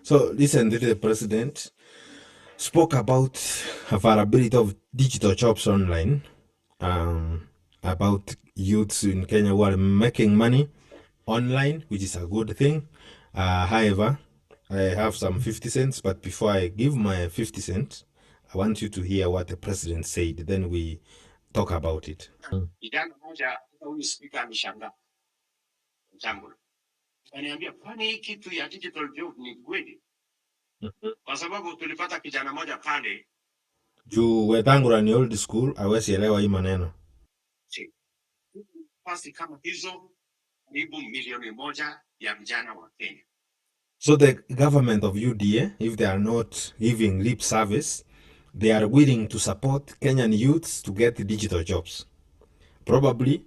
So recently, the president spoke about availability of digital jobs online, um, about youths in Kenya who are making money online, which is a good thing. However, I have some 50 cents, but before I give my 50 cents, I want you to hear what the president said. Then we talk about it. Kijana mmoja hata huyu spika ameshangaa jambo, aniambia kwani hii kitu ya digital job ni kweli? Kwa sababu tulipata kijana mmoja pale Juu Wetangula ni old school, hawezi elewa hii maneno. nafasi kama hizo karibu milioni moja ya vijana wa Kenya. So the government of UDA, if they are not giving lip service, they are willing to support Kenyan youths to get digital jobs. Probably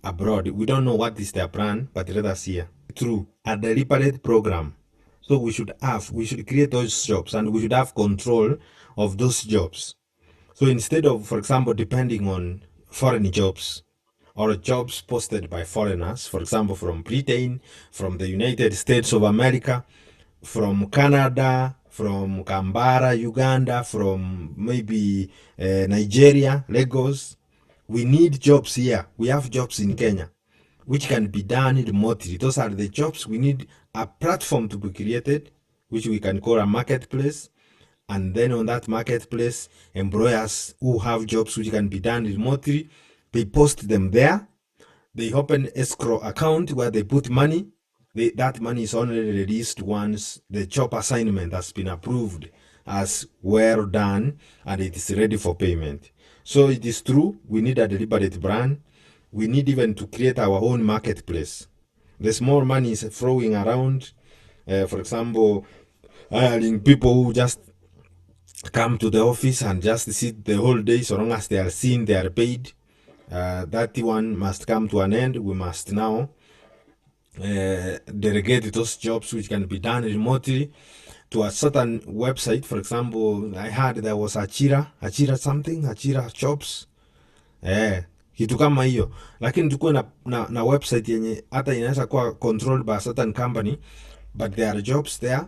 abroad. We don't know what is their plan, but let us hear. Through a deliberate program. So we should create those jobs and we should have control of those jobs. So instead of, for example, depending on foreign jobs or jobs posted by foreigners, for example, from Britain, from the United States of America, from Canada, from Kambara, Uganda, from maybe Nigeria, Lagos. We need jobs here. We have jobs in Kenya, which can be done remotely. Those are the jobs. We need a platform to be created, which we can call a marketplace. And then on that marketplace, employers who have jobs which can be done remotely, they post them there. They open escrow account where they put money. That money is only released once the job assignment has been approved as well done and it is ready for payment. So it is true, we need a deliberate brand. We need even to create our own marketplace. The small money is throwing around. For example, hiring people who just come to the office and just sit the whole day, so long as they are seen, they are paid. That one must come to an end. We must now delegate those jobs which can be done remotely to a certain website. For example, I heard there was Achira jobs, kitu kama hiyo, lakini tukuwe na website yenye hata inaweza kuwa controlled by a certain company, but there are jobs there.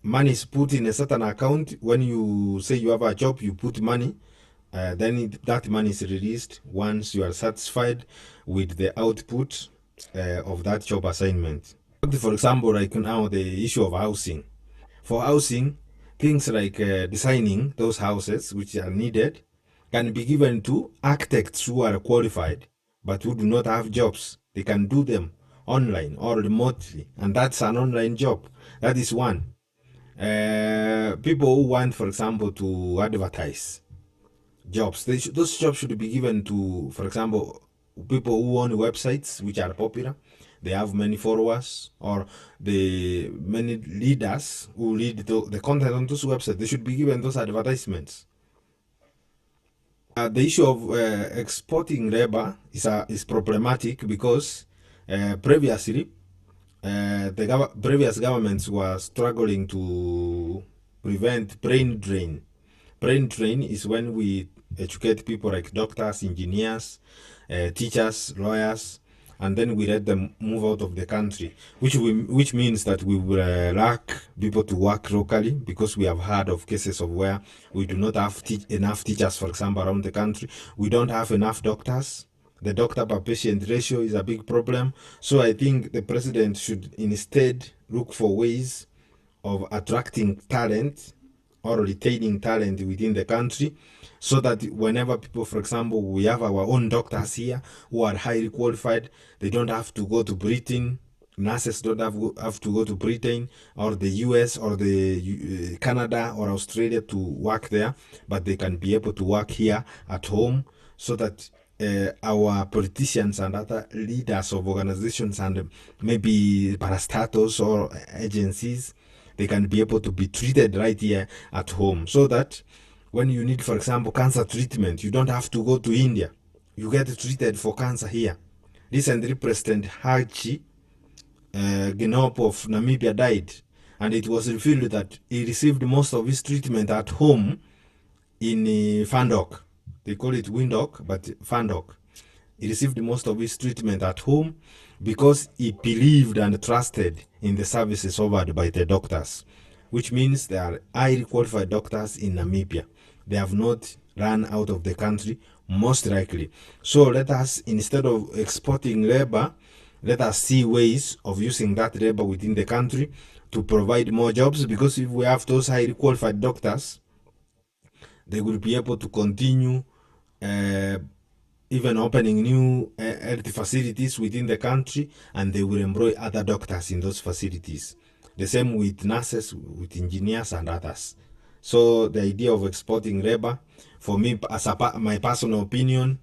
Money is put in a certain account. When you say you have a job, you put money. Then that money is released once you are satisfied with the output of that job assignment. For example, like now the issue of housing. For housing, things like designing those houses which are needed can be given to architects who are qualified but who do not have jobs. They can do them online or remotely, and that's an online job. That is one. People who want, for example, to advertise jobs, those jobs should be given to, for example, people who own websites which are popular. They have many followers, or the many leaders who lead the content on those websites. They should be given those advertisements. The issue of exporting labor is problematic because previously the previous governments were struggling to prevent brain drain. Brain drain is when we educate people like doctors, engineers, teachers, lawyers, and then we let them move out of the country, which means that we will lack people to work locally, because we have heard of cases of where we do not have enough teachers, for example, around the country. We don't have enough doctors. The doctor per patient ratio is a big problem. So I think the president should instead look for ways of attracting talent or retaining talent within the country, so that whenever people, for example, we have our own doctors here who are highly qualified, they don't have to go to Britain. Nurses don't have to go to Britain or the US or the Canada or Australia to work there, but they can be able to work here at home, so that our politicians and other leaders of organizations and maybe parastatals or agencies, they can be able to be treated right here at home, so that when you need, for example, cancer treatment, you don't have to go to India. You get treated for cancer here. Recently, President Haji Genop of Namibia died, and it was revealed that he received most of his treatment at home in Fandok. They call it Windhoek, but Fandok. He received most of his treatment at home because he believed and trusted in the services offered by the doctors, which means there are highly qualified doctors in Namibia. They have not run out of the country, most likely. So let us, instead of exporting labor, let us see ways of using that labor within the country to provide more jobs, because if we have those highly qualified doctors, they will be able to continue even opening new health facilities within the country, and they will employ other doctors in those facilities. The same with nurses, with engineers and others. So the idea of exporting labor, for me, as my personal opinion,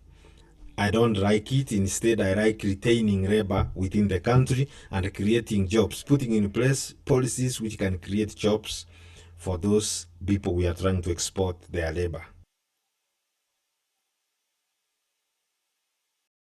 I don't like it. Instead, I like retaining labor within the country and creating jobs, putting in place policies which can create jobs for those people we are trying to export their labor.